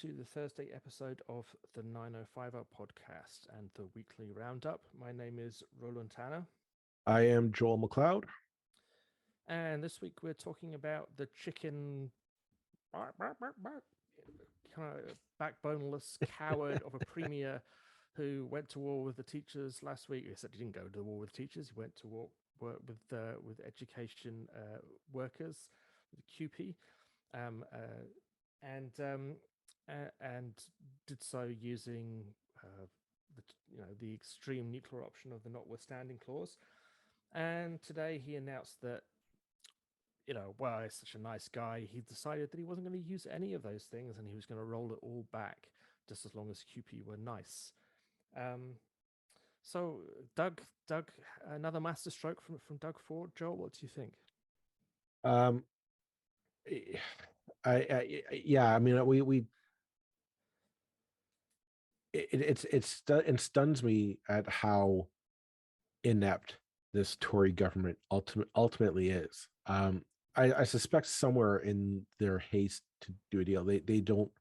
to the Thursday episode of the 905 podcast and the weekly roundup. My name is Roland Tanner. I am Joel McLeod. And this week we're talking about the chicken kind of backboneless coward of a premier who went to war with the teachers last week. He said he didn't go to war with teachers. He went to work with education workers, with CUPE. And did so using the extreme nuclear option of the Notwithstanding Clause. And today he announced that, well, he's such a nice guy, he decided that he wasn't going to use any of those things and he was going to roll it all back just as long as CUPE were nice. So Doug, another masterstroke from Doug Ford. Joel, what do you think? It stuns me at how inept this Tory government ultimately is. I suspect somewhere in their haste to do a deal, they don't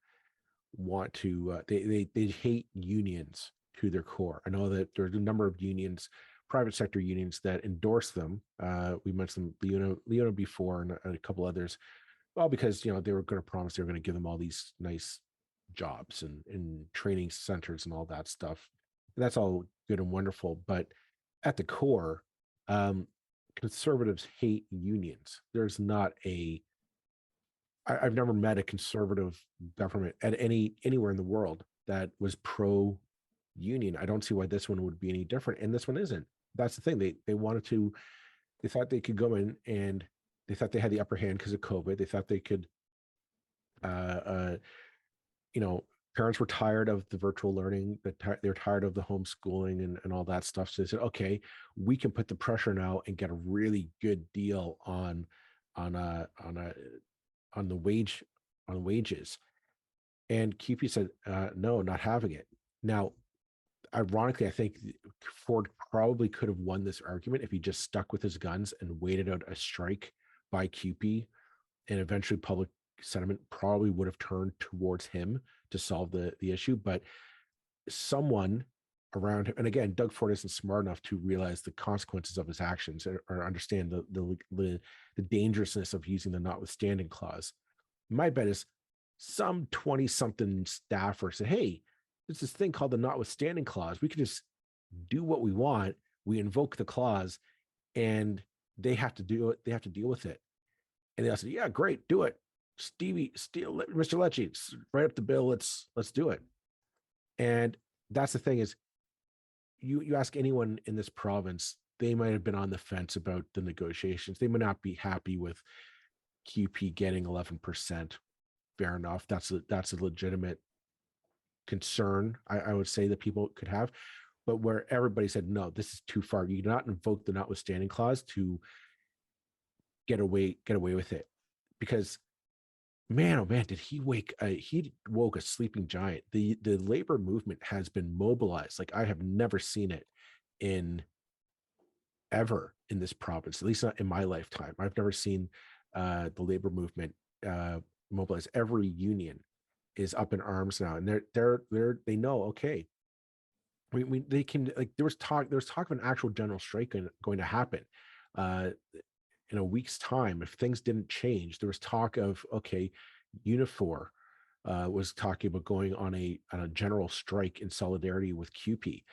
want to. They hate unions to their core. I know that there's a number of unions, private sector unions, that endorse them. We mentioned Leona before, and a couple others. Well, because they were going to promise they were going to give them all these nice jobs and training centers and all that stuff. And that's all good and wonderful, but at the core, conservatives hate unions. There's not I've never met a conservative government at anywhere in the world that was pro union. I don't see why this one would be any different, and this one isn't. That's the thing. They thought they could go in, and they thought they had the upper hand because of COVID. They thought they could, parents were tired of the virtual learning. They're tired of the homeschooling and all that stuff. So they said, okay, we can put the pressure now and get a really good deal on the wages. And CUPE said, no, not having it. Now, ironically, I think Ford probably could have won this argument if he just stuck with his guns and waited out a strike by CUPE, and eventually public sentiment probably would have turned towards him to solve the issue. But someone around him, and again, Doug Ford isn't smart enough to realize the consequences of his actions or understand the dangerousness of using the notwithstanding clause. My bet is some 20-something staffer said, hey, there's this thing called the notwithstanding clause. We can just do what we want. We invoke the clause, and they have to do it. They have to deal with it. And they all said, yeah, great, do it. Mr. Lecce, write up the bill. Let's do it. And that's the thing is, you ask anyone in this province, they might have been on the fence about the negotiations. They might not be happy with CUPE getting 11%. Fair enough. That's a legitimate concern, I would say, that people could have. But where everybody said, no, this is too far. You do not invoke the notwithstanding clause to get away with it. Because man, oh man, did he woke a sleeping giant. The labor movement has been mobilized like I have never seen it ever in this province, at least not in my lifetime. I've never seen the labor movement mobilize. Every union is up in arms now, and they know, okay, they can, like, there was talk of an actual general strike going to happen in a week's time if things didn't change. There was talk of, okay, Unifor was talking about going on a general strike in solidarity with CUPE.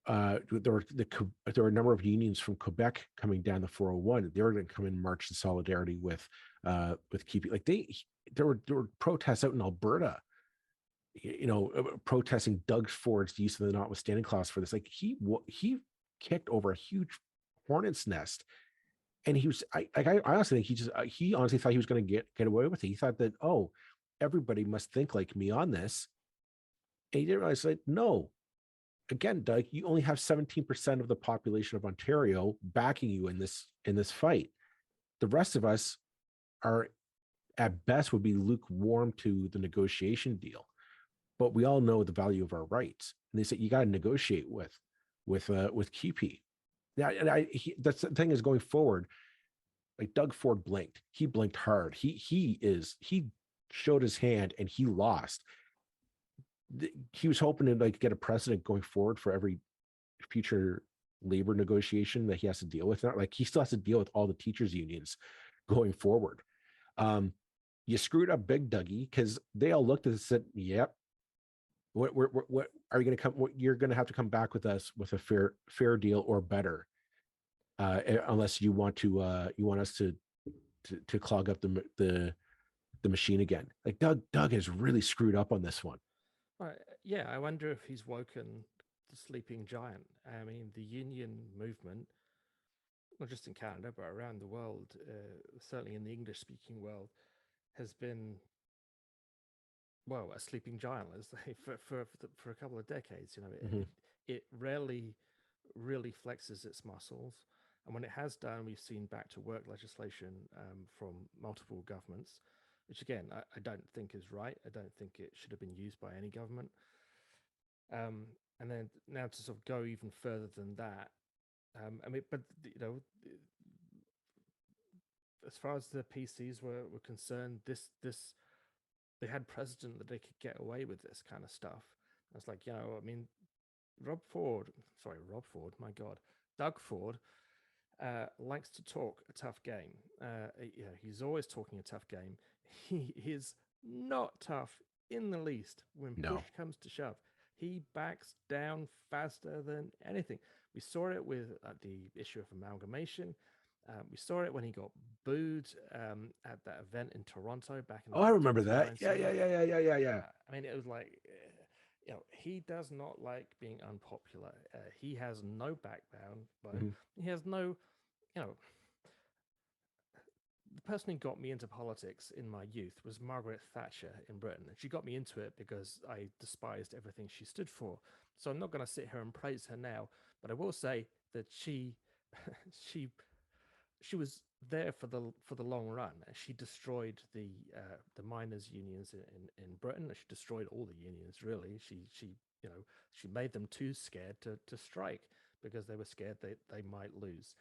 There were a number of unions from Quebec coming down the 401. They were going to come in march in solidarity with CUPE. Like there were protests out in Alberta, protesting Doug Ford's use of the notwithstanding clause for this. Like he kicked over a huge hornet's nest, and he was I honestly think he honestly thought he was going to get away with it. He thought that, oh, everybody must think like me on this, and he didn't realize, like, no. Again, Doug, you only have 17% of the population of Ontario backing you in this fight. The rest of us are, at best, would be lukewarm to the negotiation deal. But we all know the value of our rights. And they say you got to negotiate with CUPE. Yeah, and that's the thing is, going forward, like, Doug Ford blinked. He blinked hard. He showed his hand and he lost. He was hoping to like get a precedent going forward for every future labor negotiation that he has to deal with. Like he still has to deal with all the teachers unions going forward. You screwed up big, Dougie, because they all looked at it and said, yep, what are you going to come? You're going to have to come back with us with a fair deal or better, unless you want us to clog up the machine again. Like Doug has really screwed up on this one. Yeah, I wonder if he's woken the sleeping giant. I mean, the union movement, not just in Canada but around the world, certainly in the English-speaking world, has been, well, a sleeping giant, let's say, for a couple of decades. Mm-hmm. It rarely really flexes its muscles, and when it has done, we've seen back to work legislation from multiple governments, which again I don't think is right. I don't think it should have been used by any government. And then now to sort of go even further than that, I mean, but as far as the PCs were concerned, this they had precedent that they could get away with this kind of stuff. I was like, I mean, Rob Ford, my God, Doug Ford likes to talk a tough game. He's always talking a tough game. He is not tough in the least when push No. comes to shove. He backs down faster than anything. We saw it with the issue of amalgamation. We saw it when he got booed at that event in Toronto back in Oh, I remember that. 2019. Yeah. I mean, it was like, he does not like being unpopular. He has no backbone. Mm-hmm. He has no, you know, the person who got me into politics in my youth was Margaret Thatcher in Britain. And she got me into it because I despised everything she stood for. So I'm not going to sit here and praise her now, but I will say that she she she was there for the long run. She destroyed the miners' unions in Britain. She destroyed all the unions really. She made them too scared to strike because they were scared they might lose.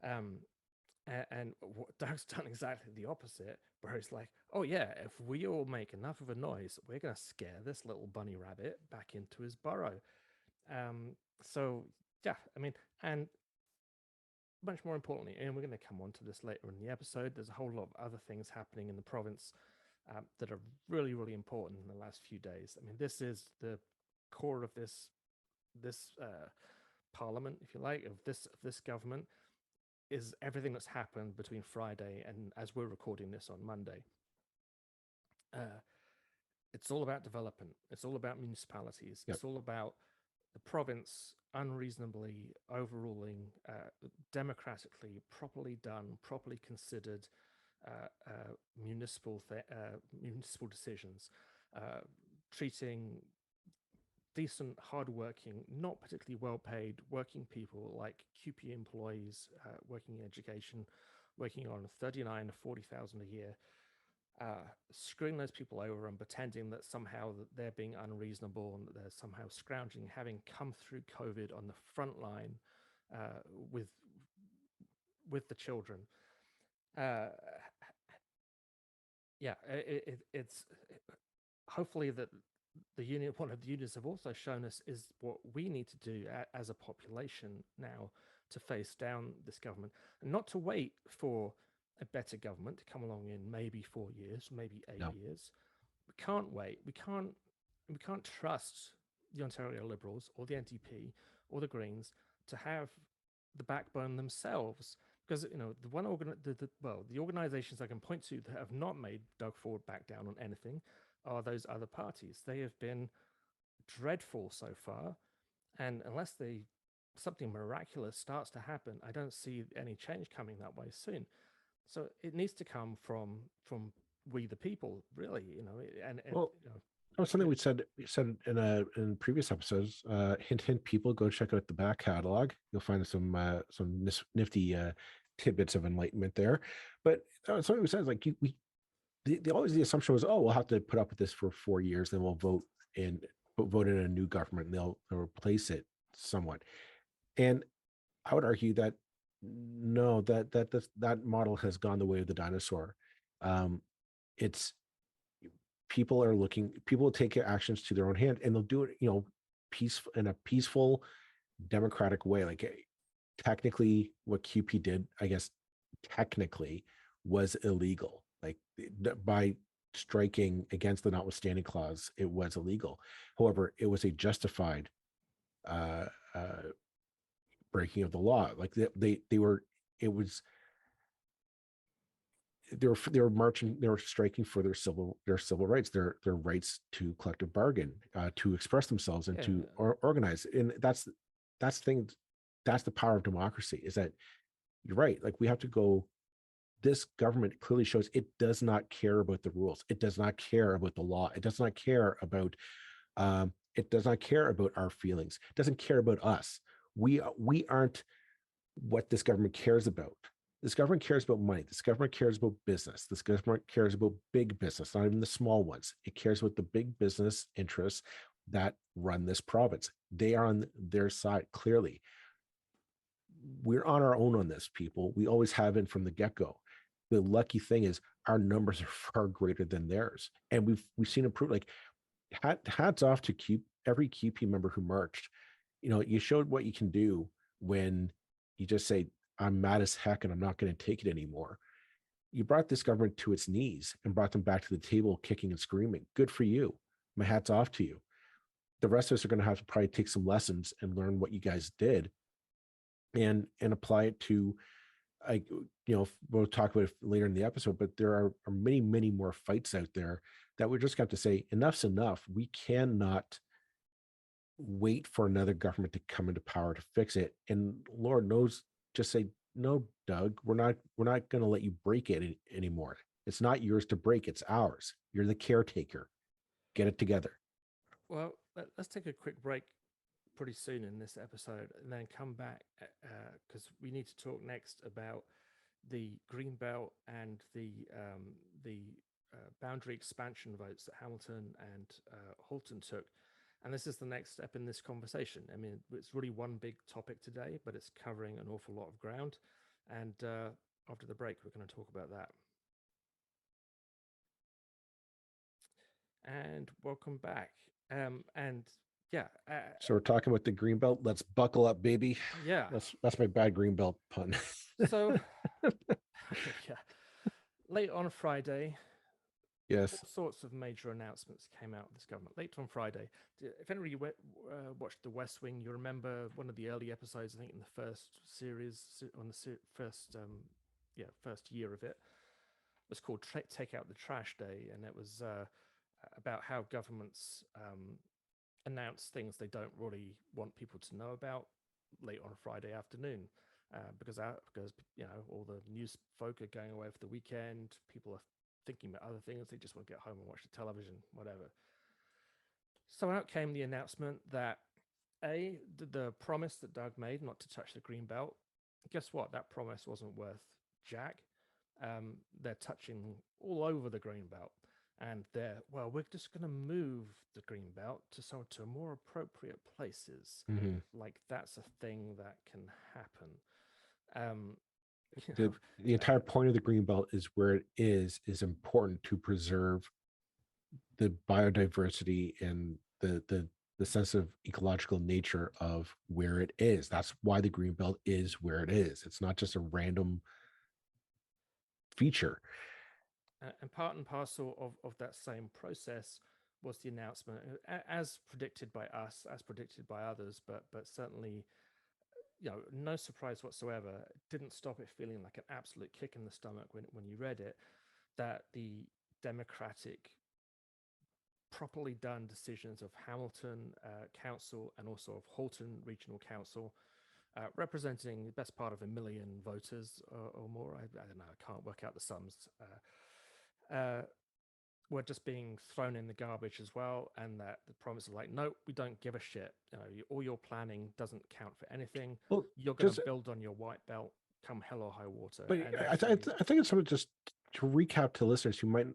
Um, and Doug's done exactly the opposite, where it's like, oh yeah, if we all make enough of a noise, we're going to scare this little bunny rabbit back into his burrow. So yeah, I mean, and much more importantly, and we're going to come on to this later in the episode, there's a whole lot of other things happening in the province that are really, really important in the last few days. I mean, this is the core of this parliament, if you like, of this government, is everything that's happened between Friday and as we're recording this on Monday. It's all about development. It's all about municipalities. Yep. It's all about the province unreasonably overruling democratically, properly done, properly considered municipal decisions, treating decent, hardworking, not particularly well-paid working people like CUPE employees working in education, working on 39 to 40,000 a year, screwing those people over and pretending that somehow that they're being unreasonable and that they're somehow scrounging, having come through COVID on the front line with the children. It's hopefully that one of the unions have also shown us is what we need to do as a population now to face down this government, and not to wait for a better government to come along in maybe 4 years, maybe 8 years. We can't wait. We can't trust the Ontario Liberals or the NDP or the Greens to have the backbone themselves, because the organizations I can point to that have not made Doug Ford back down on anything are those other parties. They have been dreadful so far, and unless something miraculous starts to happen, I don't see any change coming that way soon. So it needs to come from we the people, really, something we said in previous episodes. Hint, people, go check out the back catalog. You'll find some nifty tidbits of enlightenment there. But something we said is like always the assumption was, oh, we'll have to put up with this for 4 years, then we'll vote in a new government, and they'll replace it somewhat. And I would argue that no, that model has gone the way of the dinosaur. It's people will take actions to their own hand, and they'll do it, in a peaceful, democratic way. Like technically what CUPE did, I guess, technically was illegal. Like by striking against the notwithstanding clause, it was illegal. However, it was a justified uh, uh, breaking of the law. Like they were, it was, they were marching, they were striking for their civil rights, their rights to collective bargain, to express themselves and Yeah. to organize. And that's the thing. That's the power of democracy, is that you're right. Like we have to go. This government clearly shows it does not care about the rules. It does not care about the law. It does not care about. It does not care about our feelings. It doesn't care about us. We aren't what this government cares about. This government cares about money. This government cares about business. This government cares about big business, not even the small ones. It cares about the big business interests that run this province. They are on their side, clearly. We're on our own on this, people. We always have been from the get-go. The lucky thing is our numbers are far greater than theirs. And we've seen improve. Like hats off to every CUPE member who marched. You showed what you can do when you just say, I'm mad as heck and I'm not going to take it anymore. You brought this government to its knees and brought them back to the table, kicking and screaming. Good for you. My hat's off to you. The rest of us are going to have to probably take some lessons and learn what you guys did and apply it to, we'll talk about it later in the episode, but there are many, many more fights out there that we just got to say, enough's enough. We cannot wait for another government to come into power to fix it. And Lord knows, just say, no, Doug, we're not going to let you break it anymore. It's not yours to break. It's ours. You're the caretaker. Get it together. Well, let's take a quick break pretty soon in this episode and then come back because we need to talk next about the Greenbelt and the boundary expansion votes that Hamilton and Halton took. And this is the next step in this conversation. I mean, it's really one big topic today, but it's covering an awful lot of ground. And after the break, we're going to talk about that. And welcome back. And yeah. So we're talking about the Greenbelt. Let's buckle up, baby. Yeah. That's my bad Greenbelt pun. So, yeah. Late on Friday, yes, all sorts of major announcements came out of this government. Late on Friday. If anybody watched The West Wing, you remember one of the early episodes, I think in the first series, on the first year of it, was called Take Out the Trash Day. And it was about how governments announce things they don't really want people to know about late on a Friday afternoon. Because all the news folk are going away for the weekend. People are thinking about other things. They just want to get home and watch the television, whatever. So out came the announcement that the promise that Doug made not to touch the Greenbelt. Guess what? That promise wasn't worth jack. They're touching all over the Greenbelt, and we're just going to move the Greenbelt to more appropriate places. mm-hmm. Like that's a thing that can happen. The entire point of the Greenbelt is where it is important to preserve the biodiversity and the sense of ecological nature of where it is. That's why the Greenbelt is where it is. It's not just a random feature. And part and parcel of that same process was the announcement, as predicted by us, as predicted by others, but certainly, no surprise whatsoever. It didn't stop it feeling like an absolute kick in the stomach when you read it, that the democratic, properly done decisions of Hamilton Council and also of Halton Regional Council, representing the best part of 1 million voters or more. I don't know, I can't work out the sums. Were just being thrown in the garbage as well, and that the promise is like, no, we don't give a shit. All your planning doesn't count for anything. Well, you're going to build on your white belt, come hell or high water. But I think it's something, just to recap to listeners who might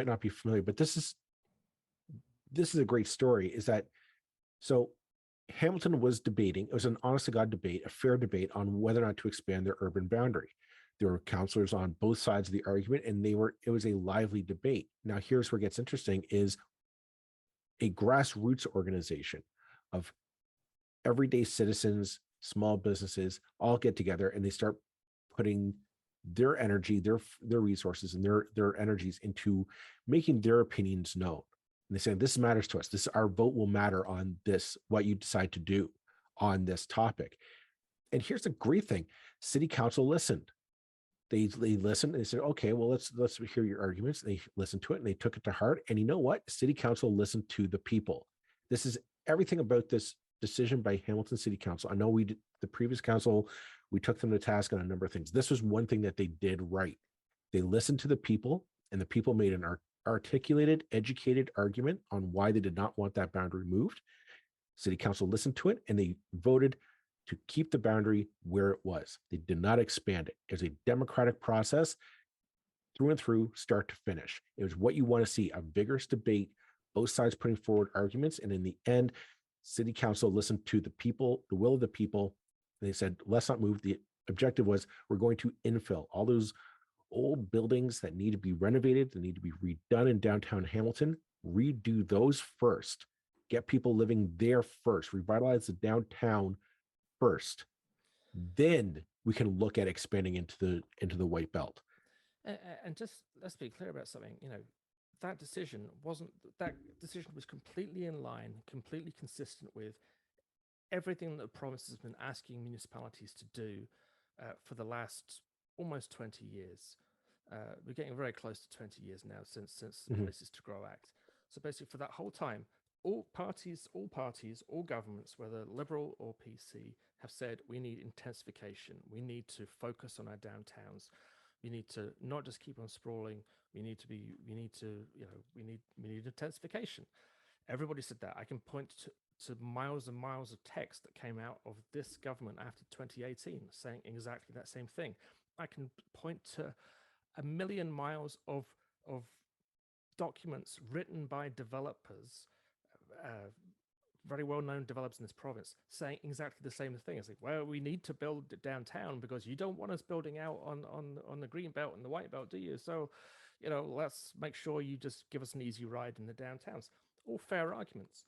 not be familiar. But this is a great story. Is that so? Hamilton was debating. It was an honest to God debate, a fair debate on whether or not to expand their urban boundary. There were counselors on both sides of the argument, and it was a lively debate. Now, here's where it gets interesting: is a grassroots organization of everyday citizens, small businesses all get together and they start putting their energy, their resources, and their energies into making their opinions known. And they say, this matters to us. This our vote will matter on this, what you decide to do on this topic. And here's the great thing: city council listened. They listened and they said, okay, well, let's hear your arguments. They listened to it and they took it to heart. And you know what? City council listened to the people. This is everything about this decision by Hamilton City Council. I know the previous council, we took them to task on a number of things. This was one thing that they did right. They listened to the people, and the people made an articulated, educated argument on why they did not want that boundary moved. City council listened to it and they voted to keep the boundary where it was. They did not expand it. It was a democratic process through and through, start to finish. It was what you want to see: a vigorous debate, both sides putting forward arguments. And in the end, city council listened to the people, the will of the people. And they said, let's not move. The objective was, we're going to infill all those old buildings that need to be renovated, that need to be redone in downtown Hamilton. Redo those first. Get people living there first. Revitalize the downtown first. Then we can look at expanding into the white belt. And just let's be clear about something. That decision was completely in line, completely consistent with everything that the province has been asking municipalities to do for the last almost 20 years. We're getting very close to 20 years now since the Places to Grow Act. So basically, for that whole time, all parties, all governments, whether Liberal or PC, have said we need intensification. We need to focus on our downtowns. We need to not just keep on sprawling. We need intensification. Everybody said that. I can point to miles and miles of text that came out of this government after 2018 saying exactly that same thing. I can point to a million miles of documents written by developers, very well-known developers in this province, saying exactly the same thing. It's like, well, we need to build downtown because you don't want us building out on the Greenbelt and the White Belt, do you? So, let's make sure you just give us an easy ride in the downtowns. All fair arguments.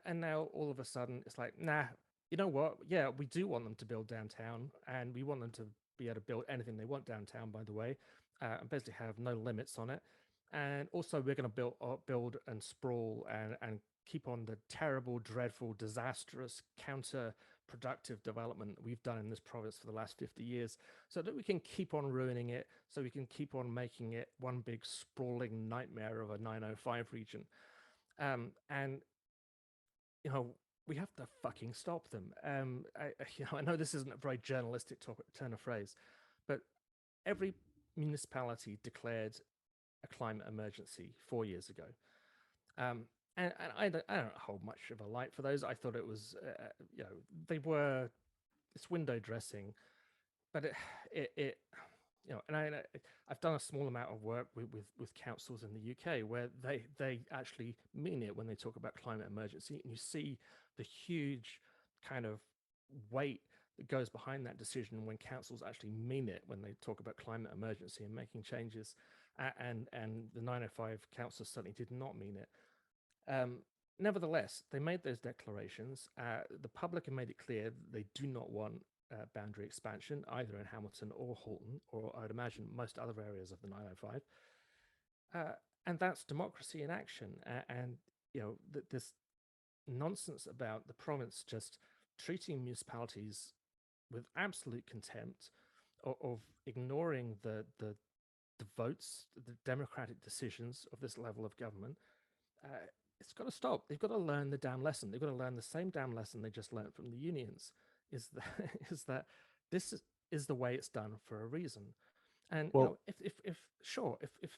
And now all of a sudden it's like, nah, you know what? Yeah, we do want them to build downtown, and we want them to be able to build anything they want downtown, by the way, and basically have no limits on it. And also, we're going to build and sprawl and keep on the terrible, dreadful, disastrous, counterproductive development we've done in this province for the last 50 years, so that we can keep on ruining it, so we can keep on making it one big sprawling nightmare of a 905 region. And we have to fucking stop them. I know this isn't a very journalistic turn of phrase, but every municipality declared a climate emergency 4 years ago. And I don't hold much of a light for those. I thought it was, they were, it's window dressing, but it and I've done a small amount of work with councils in the UK where they actually mean it when they talk about climate emergency, and you see the huge kind of weight that goes behind that decision when councils actually mean it when they talk about climate emergency and making changes. And the 905 council certainly did not mean it. Nevertheless, they made those declarations. The public have made it clear that they do not want boundary expansion, either in Hamilton or Halton, or I'd imagine most other areas of the 905. And that's democracy in action. And this nonsense about the province just treating municipalities with absolute contempt, of ignoring the votes, the democratic decisions of this level of government, it's got to stop. They've got to learn the damn lesson. They've got to learn the same damn lesson they just learned from the unions. Is that is that this is the way it's done for a reason. And Well, if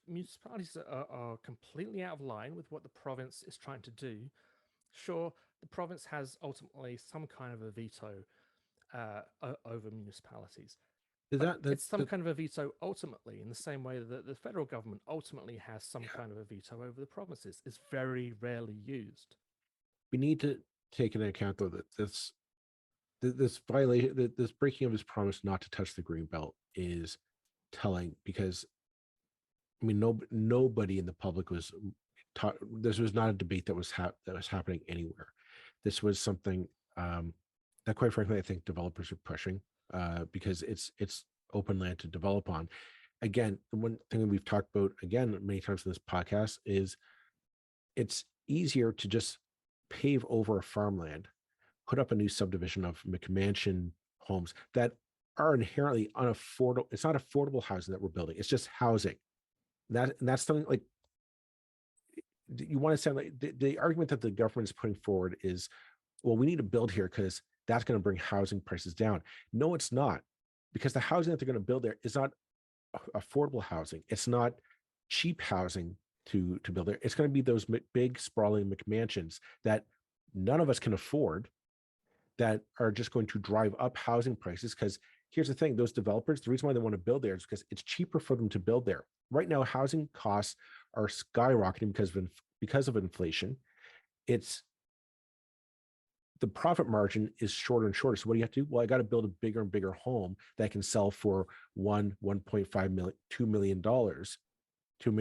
municipalities are completely out of line with what the province is trying to do, sure, the province has ultimately some kind of a veto over municipalities. But that it's some kind of a veto ultimately, in the same way that the federal government ultimately has some kind of a veto over the provinces. It's very rarely used. we need to take into account though that this this violation, this breaking of his promise not to touch the Greenbelt is telling, because I mean, nobody in the public was taught. This was not a debate that was happening anywhere. This was something that, quite frankly, I think developers are pushing because it's open land to develop on. Again, the one thing that we've talked about again many times in this podcast is it's easier to just pave over a farmland, put up a new subdivision of McMansion homes that are inherently unaffordable. It's not affordable housing that we're building. It's just housing. And that's something like you want to sound like the argument that the government is putting forward is, well, we need to build here because that's going to bring housing prices down. No, it's not, because the housing that they're going to build there is not affordable housing. It's not cheap housing to build there. It's going to be those big sprawling McMansions that none of us can afford, that are just going to drive up housing prices. Because here's the thing, those developers, the reason why they want to build there is because it's cheaper for them to build there. Right now, housing costs are skyrocketing because of inflation. It's the profit margin is shorter and shorter. So what do you have to do? Well, I got to build a bigger and bigger home that can sell for 1.5 million, $2 million to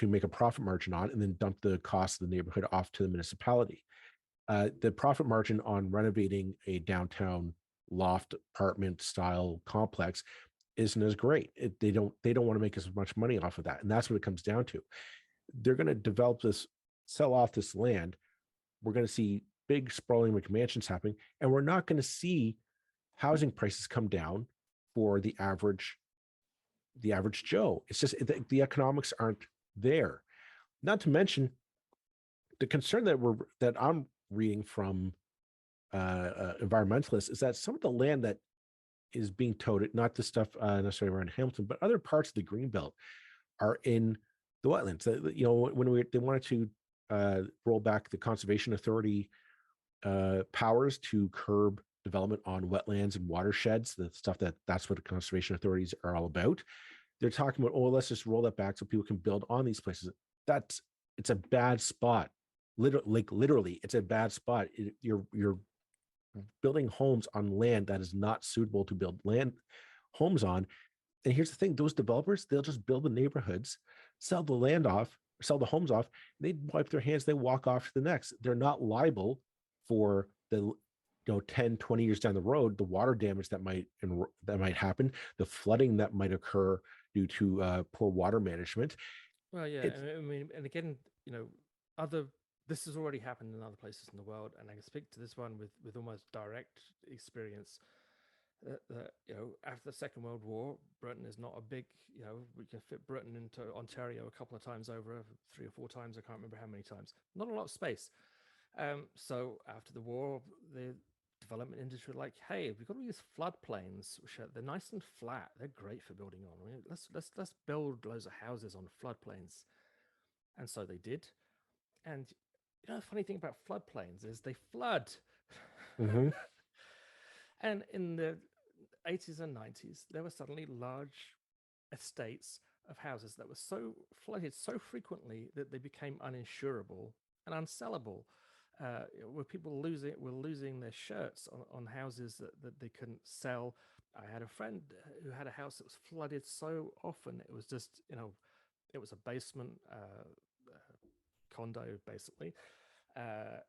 make a profit margin on, and then dump the cost of the neighborhood off to the municipality. The profit margin on renovating a downtown loft apartment style complex isn't as great. They don't want to make as much money off of that, and that's what it comes down to. They're going to sell off this land. We're going to see big sprawling McMansions happening, and we're not going to see housing prices come down for the average Joe. It's just the economics aren't there. Not to mention the concern that I'm reading from environmentalists is that some of the land that is being towed, not the stuff necessarily around Hamilton, but other parts of the Greenbelt, are in the wetlands. You know, when they wanted to roll back the Conservation Authority powers to curb development on wetlands and watersheds, the stuff that's what the conservation authorities are all about. They're talking about, oh, let's just roll that back so people can build on these places. It's a bad spot. Literally, it's a bad spot. You're building homes on land that is not suitable to build homes on. And here's the thing, those developers, they'll just build the neighborhoods, sell the homes off, they wipe their hands, they walk off to the next. They're not liable for the 10, 20 years down the road, the water damage that might happen, the flooding that might occur due to poor water management. Well, yeah, I mean, and again, this has already happened in other places in the world, and I can speak to this one with almost direct experience. That after the Second World War, Britain is not a big, we can fit Britain into Ontario a couple of times over, 3 or 4 times, I can't remember how many times. Not a lot of space. So after the war, the development industry were like, hey, we've got all these floodplains, which they're nice and flat. They're great for building on. I mean, let's build loads of houses on floodplains. And so they did. And the funny thing about floodplains is they flood. Mm-hmm. And in the 80s and 90s, there were suddenly large estates of houses that were so flooded so frequently that they became uninsurable and unsellable. Where people were losing their shirts on houses that they couldn't sell. I had a friend who had a house that was flooded so often it was just it was a basement condo basically. Yeah,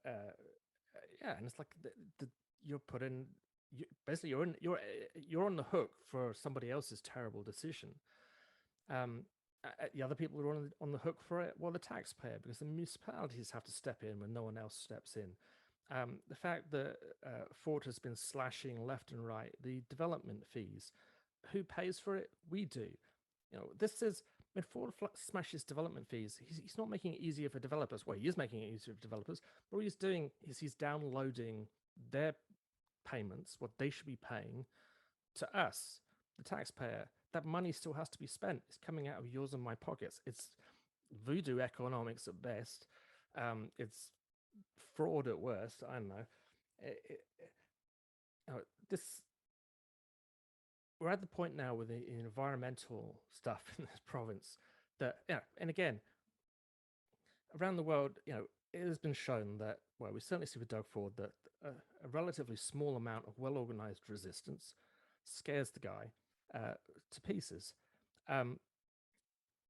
and it's like you're put in. Basically, you're on the hook for somebody else's terrible decision. The other people who are on the hook for it, well, the taxpayer, because the municipalities have to step in when no one else steps in. The fact that Ford has been slashing left and right the development fees, who pays for it? We do. This is when Ford smashes development fees, he's not making it easier for developers. Well, he is making it easier for developers, but what he's doing is he's downloading their payments, what they should be paying, to us, the taxpayer. That money still has to be spent. It's coming out of yours and my pockets. It's voodoo economics at best. It's fraud at worst. I don't know. This we're at the point now with the environmental stuff in this province that and again, around the world, it has been shown that, well, we certainly see with Doug Ford that a relatively small amount of well organized resistance scares the guy to pieces. Um,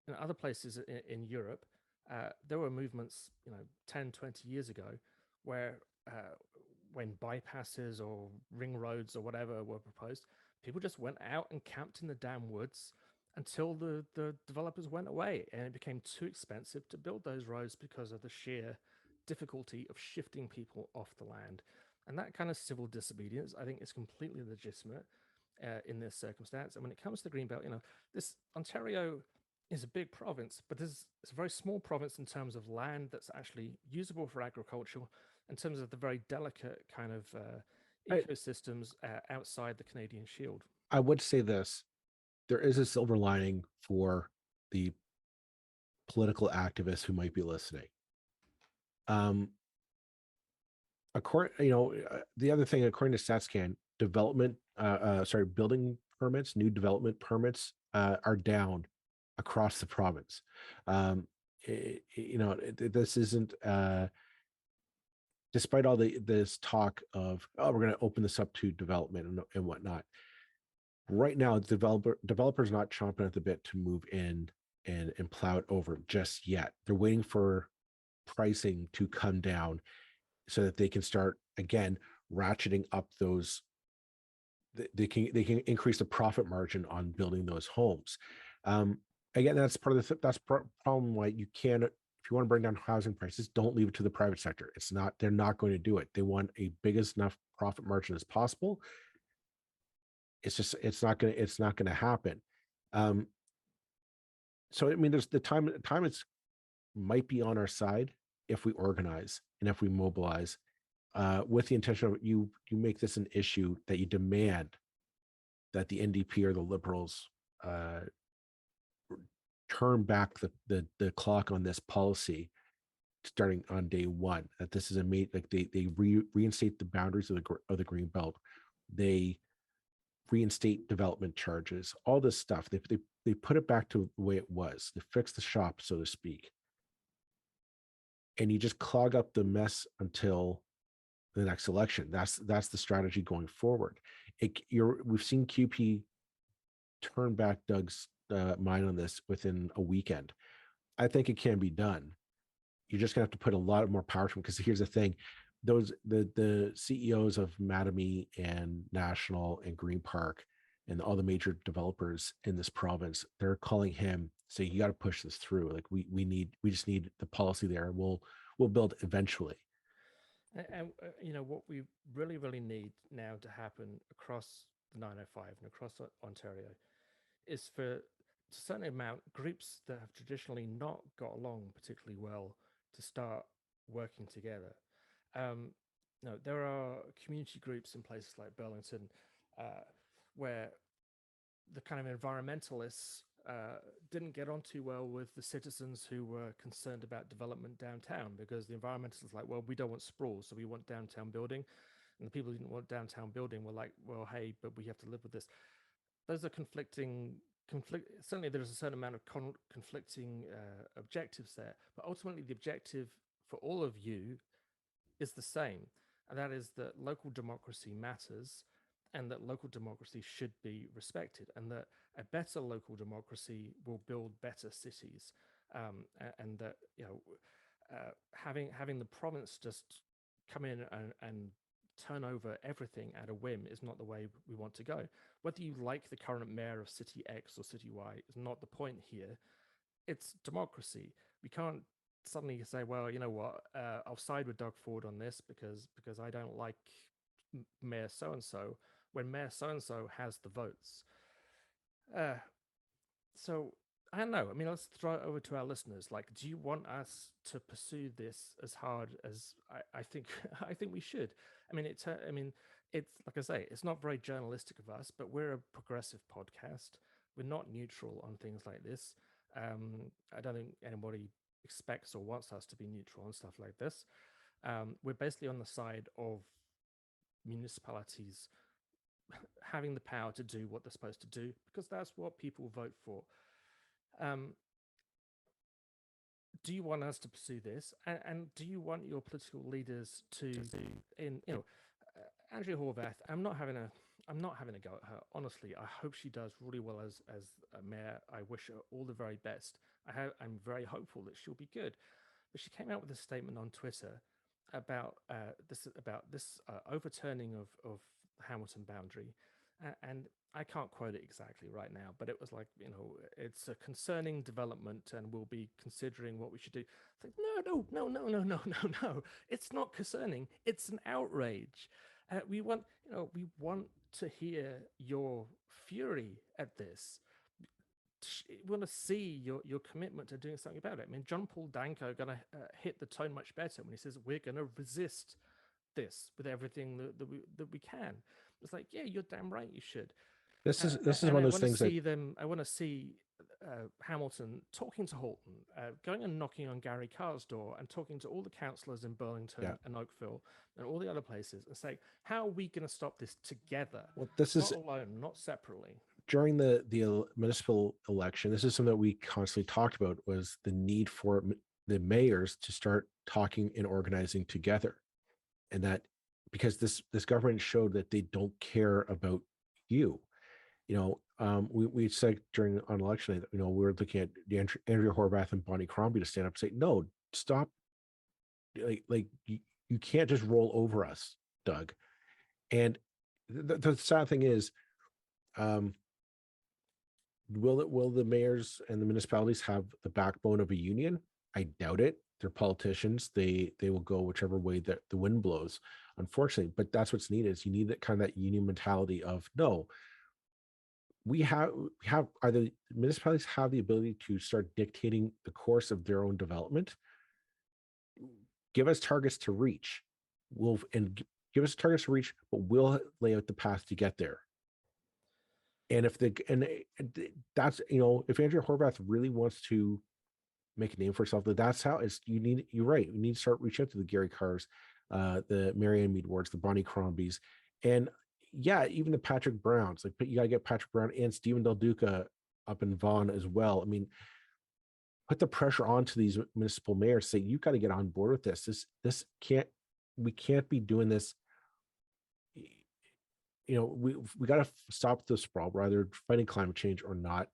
in other places in Europe, there were movements, 10, 20 years ago where when bypasses or ring roads or whatever were proposed, people just went out and camped in the damn woods until the developers went away and it became too expensive to build those roads because of the sheer difficulty of shifting people off the land. And that kind of civil disobedience, I think, is completely legitimate in this circumstance. And when it comes to Greenbelt, this Ontario is a big province, but it's a very small province in terms of land that's actually usable for agriculture, in terms of the very delicate kind of I, ecosystems outside the Canadian Shield. I would say this: there is a silver lining for the political activists who might be listening. Um, the other thing, according to StatsCan, building permits, new development permits are down across the province. This isn't, despite all this talk of, oh, we're going to open this up to development and whatnot. Right now, developers not chomping at the bit to move in and plow it over just yet. They're waiting for pricing to come down so that they can start again ratcheting up those. They can increase the profit margin on building those homes. Again, that's part of that's problem why you can't. If you want to bring down housing prices, don't leave it to the private sector. It's not. They're not going to do it. They want a biggest enough profit margin as possible. It's not going to happen. So I mean, there's the time is might be on our side if we organize and if we mobilize with the intention of you make this an issue that you demand that the NDP or the Liberals turn back the clock on this policy starting on day one. That this is they reinstate the boundaries of the Greenbelt. They reinstate development charges, all this stuff. They put it back to the way it was. They fix the shop, so to speak. And you just clog up the mess until the next election. That's the strategy going forward. We've seen CUPE turn back Doug's mind on this within a weekend. I think it can be done. You're just gonna have to put a lot more power to them, because here's the thing: the CEOs of Mattamy and National and Green Park and all the major developers in this province, they're calling him saying, you got to push this through. Like we just need the policy there. We'll build eventually. And what we really need now to happen across the 905 and across Ontario is for, to a certain amount, groups that have traditionally not got along particularly well to start working together. There are community groups in places like Burlington where the kind of environmentalists didn't get on too well with the citizens who were concerned about development downtown, because the environmentalists were like, well, we don't want sprawl, so we want downtown building. And the people who didn't want downtown building were like, well, hey, but we have to live with this. Those are certainly there's a certain amount of conflicting objectives there, but ultimately the objective for all of you is the same, and that is that local democracy matters, and that local democracy should be respected, and that a better local democracy will build better cities, and that having the province just come in and turn over everything at a whim is not the way we want to go. Whether you like the current mayor of City X or City Y is not the point here. It's democracy. We can't suddenly say, well, you know what, I'll side with Doug Ford on this because I don't like Mayor so and so, when Mayor so and so has the votes. So I don't know. I mean, let's throw it over to our listeners. Like, do you want us to pursue this as hard as I think I think we should? I mean, it's like I say, it's not very journalistic of us, but we're a progressive podcast. We're not neutral on things like this. I don't think anybody expects or wants us to be neutral on stuff like this. We're basically on the side of municipalities having the power to do what they're supposed to do, because that's what people vote for. do you want us to pursue this, and do you want your political leaders to, Andrea Horvath? I'm not having a go at her. Honestly, I hope she does really well as a mayor. I wish her all the very best. I'm very hopeful that she'll be good. But she came out with a statement on Twitter about this overturning of the Hamilton boundary, and I can't quote it exactly right now, but it was like, it's a concerning development, and we'll be considering what we should do. It's like, no. It's not concerning. It's an outrage. We want to hear your fury at this. We want to see your commitment to doing something about it. I mean, John Paul Danko going to hit the tone much better when he says we're going to resist this with everything that we can. It's like, yeah, you're damn right, you should. This is one of those things that I want to see Hamilton talking to Halton, going and knocking on Gary Carr's door, and talking to all the councillors in Burlington and Oakville and all the other places, and saying, how are we going to stop this together? Well, this not is alone, not separately. During the municipal election. This is something that we constantly talked about, was the need for the mayors to start talking and organizing together, and that because this government showed that they don't care about you. We said on election day that, we were looking at Andrea Horvath and Bonnie Crombie to stand up and say, no, stop. Like you can't just roll over us, Doug. And the sad thing is, will the mayors and the municipalities have the backbone of a union? I doubt it. They're politicians. They will go whichever way that the wind blows, unfortunately. But that's what's needed. Is you need that kind of that union mentality of, no, we have either municipalities have the ability to start dictating the course of their own development. Give us targets to reach. Give us targets to reach, but we'll lay out the path to get there. And if that's, if Andrea Horvath really wants to make a name for herself, that's how you're right. We need to start reaching out to the Gary Carrs, the Marianne Mead Wards, the Bonnie Crombies, and even the Patrick Browns. Like, but you gotta get Patrick Brown and Stephen Del Duca up in Vaughan as well. I mean, put the pressure onto these municipal mayors. Say, you got to get on board with this. We can't be doing this. We got to stop the sprawl, whether fighting climate change or not.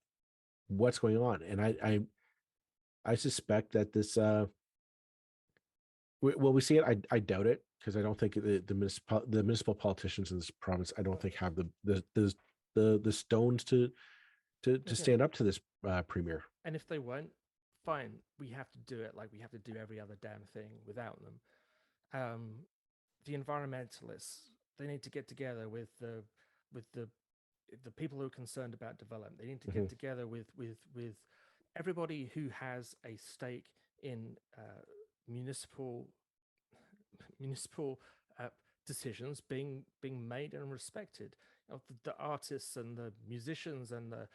What's going on? And I suspect that this. Will we see it? I doubt it, because I don't think the municipal politicians in this province, I don't think have the stones to stand up to this premier. And if they won't, fine. We have to do it like we have to do every other damn thing without them. The environmentalists, they need to get together with the people who are concerned about development. They need to get together with everybody who has a stake in municipal decisions being made and respected. The artists and the musicians and the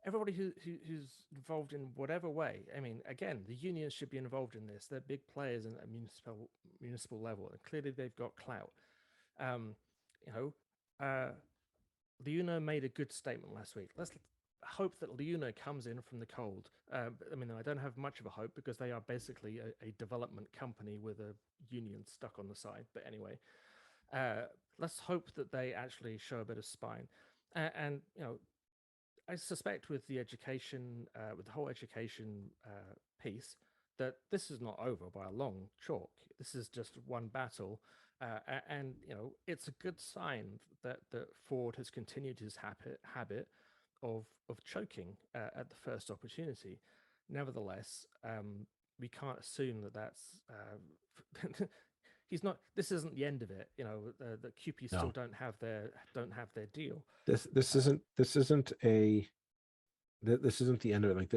everybody who's involved in whatever way. I mean, again, the unions should be involved in this. They're big players at a municipal level, and clearly they've got clout. Leuna made a good statement last week. Let's hope that Leuna comes in from the cold. I mean, I don't have much of a hope, because they are basically a development company with a union stuck on the side. But anyway, let's hope that they actually show a bit of spine. And I suspect with the education, with the whole education piece, that this is not over by a long chalk. This is just one battle. And it's a good sign that Ford has continued his habit of choking at the first opportunity. Nevertheless, we can't assume that that's he's not. This isn't the end of it. The CUPE still don't have their deal. This isn't the end of it. Like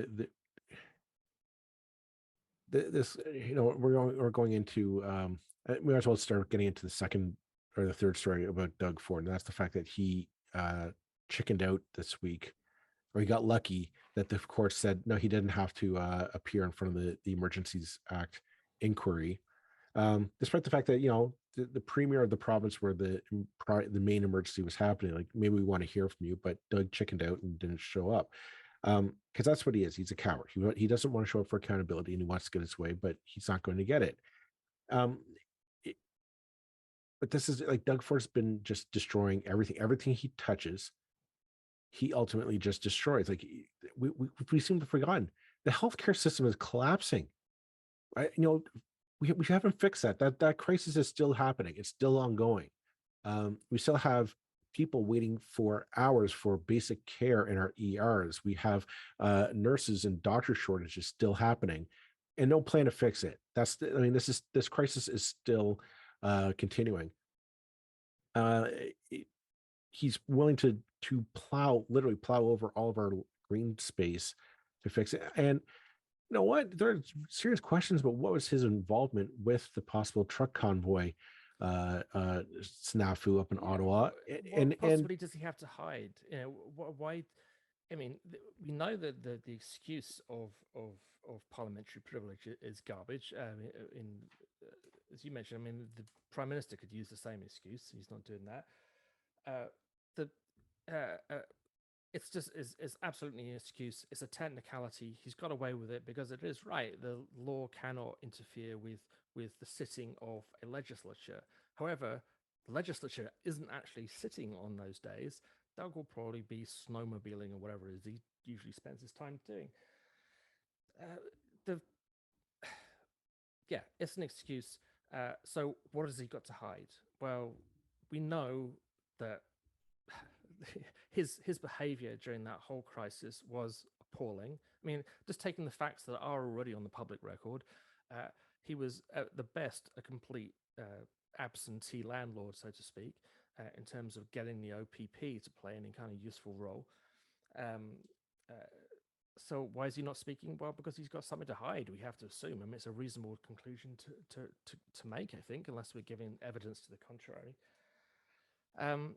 this, we're going into. We might as well start getting into the second or the third story about Doug Ford, and that's the fact that he chickened out this week, or he got lucky that the court said no, he didn't have to appear in front of the Emergencies Act inquiry, despite the fact that the premier of the province where the main emergency was happening, like, maybe we want to hear from you, but Doug chickened out and didn't show up. Because that's what he is. He's a coward. He doesn't want to show up for accountability, and he wants to get his way, but he's not going to get it. Um, it- but this is like Doug Ford's been just destroying everything he touches. He ultimately just destroys. Like we seem to have forgotten the healthcare system is collapsing. Right? We haven't fixed that. That crisis is still happening. It's still ongoing. We still have people waiting for hours for basic care in our ERs. We have nurses and doctor shortages still happening, and no plan to fix it. This crisis is still continuing. Uh, he's willing to literally plow over all of our green space to fix it. And you know what? There are serious questions about what was his involvement with the possible truck convoy snafu up in Ottawa. What possibly does he have to hide? Why? I mean, we know that the excuse of parliamentary privilege is garbage. As you mentioned, I mean, the prime minister could use the same excuse. He's not doing that. Uh, the it's just is absolutely an excuse. It's a technicality. He's got away with it because it is right. The law cannot interfere with the sitting of a legislature. However, the legislature isn't actually sitting on those days. Doug will probably be snowmobiling or whatever it is he usually spends his time doing. The Yeah, it's an excuse. So what has he got to hide? Well, we know that his behavior during that whole crisis was appalling. I mean, just taking the facts that are already on the public record, he was at the best a complete absentee landlord, so to speak, in terms of getting the OPP to play any kind of useful role. Um, uh, so why is he not speaking? Well, because he's got something to hide. We have to assume. I mean, it's a reasonable conclusion to make, I think, unless we're giving evidence to the contrary. Um,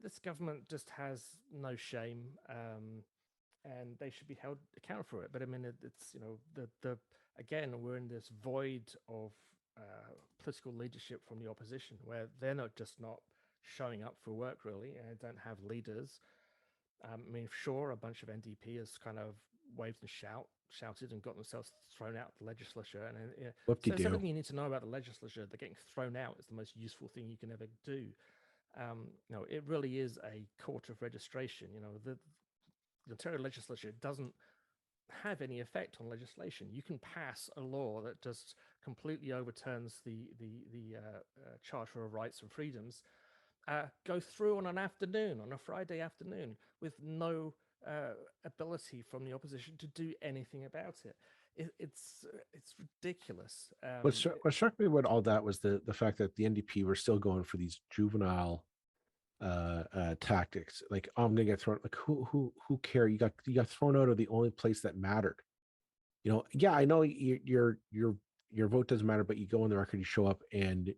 this government just has no shame, and they should be held accountable for it. But I mean, it's the again, we're in this void of political leadership from the opposition, where they're not showing up for work really, and don't have leaders. I mean, sure, a bunch of NDP has kind of waved and shouted and got themselves thrown out of the legislature. And Whoop de so it's doo. everything you need to know about the legislature. They're getting thrown out is the most useful thing you can ever do. It really is a court of registration. The Ontario legislature doesn't have any effect on legislation. You can pass a law that just completely overturns the Charter of Rights and Freedoms, go through on an afternoon, on a Friday afternoon, with no ability from the opposition to do anything about it. It's ridiculous. What struck me about all that was the fact that the NDP were still going for these juvenile tactics. Like, oh, I'm gonna get thrown. Like, who care? You got thrown out of the only place that mattered. Yeah, I know your vote doesn't matter, but you go on the record, you show up, and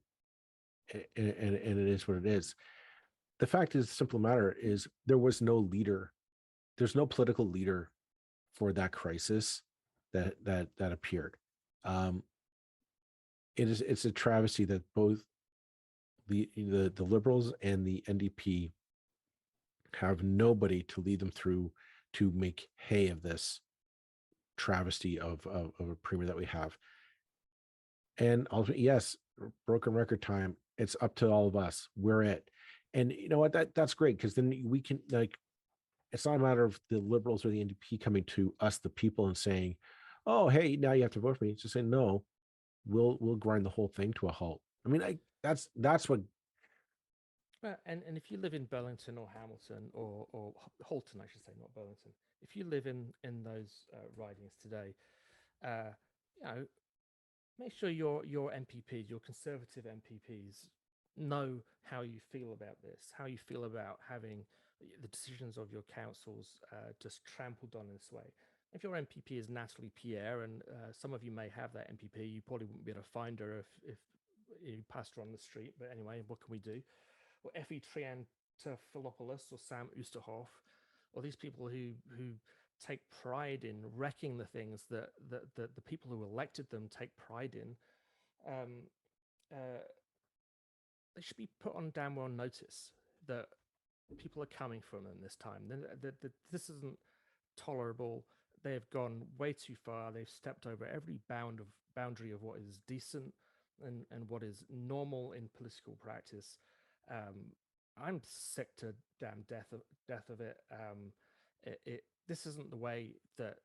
it is what it is. The fact is, the simple matter is, there was no leader. There's no political leader for that crisis that appeared. Um, it's a travesty that both the Liberals and the NDP have nobody to lead them through to make hay of this travesty of a premier that we have. And ultimately, yes, broken record time. It's up to all of us. We're it. And you know what? That's great, because then we can, like, it's not a matter of the Liberals or the NDP coming to us, the people, and saying, "Oh, hey, now you have to vote for me." It's just saying, "No, we'll grind the whole thing to a halt." I mean, that's what. And if you live in Burlington or Hamilton or Halton, I should say, not Burlington. If you live in those ridings today, uh, you know, make sure your MPPs, your Conservative MPPs, know how you feel about this, how you feel about having the decisions of your councils just trampled on in this way. If your MPP is Natalie Pierre, and some of you may have that MPP, you probably wouldn't be able to find her if you passed her on the street. But anyway, what can we do? Or Effie Triantafilopoulos or Sam Oosterhoff, or these people who take pride in wrecking the things that the people who elected them take pride in, um, uh, they should be put on damn well notice that people are coming from them this time. This isn't tolerable. They have gone way too far. They've stepped over every boundary of what is decent and what is normal in political practice. I'm sick to damn death of it. This isn't the way that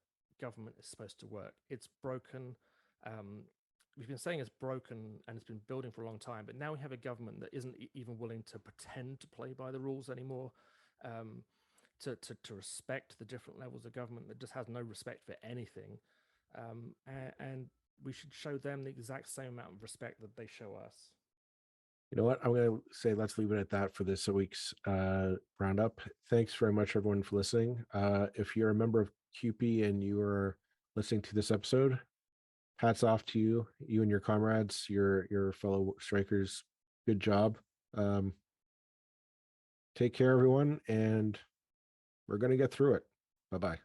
government is supposed to work. It's broken. We've been saying it's broken and it's been building for a long time, but now we have a government that isn't even willing to pretend to play by the rules anymore. To respect the different levels of government, that just has no respect for anything. And we should show them the exact same amount of respect that they show us. You know what? I'm going to say let's leave it at that for this week's roundup. Thanks very much, everyone, for listening. If you're a member of CUPE and you are listening to this episode, hats off to you, you and your comrades, your fellow strikers. Good job. Take care, everyone, and we're going to get through it. Bye-bye.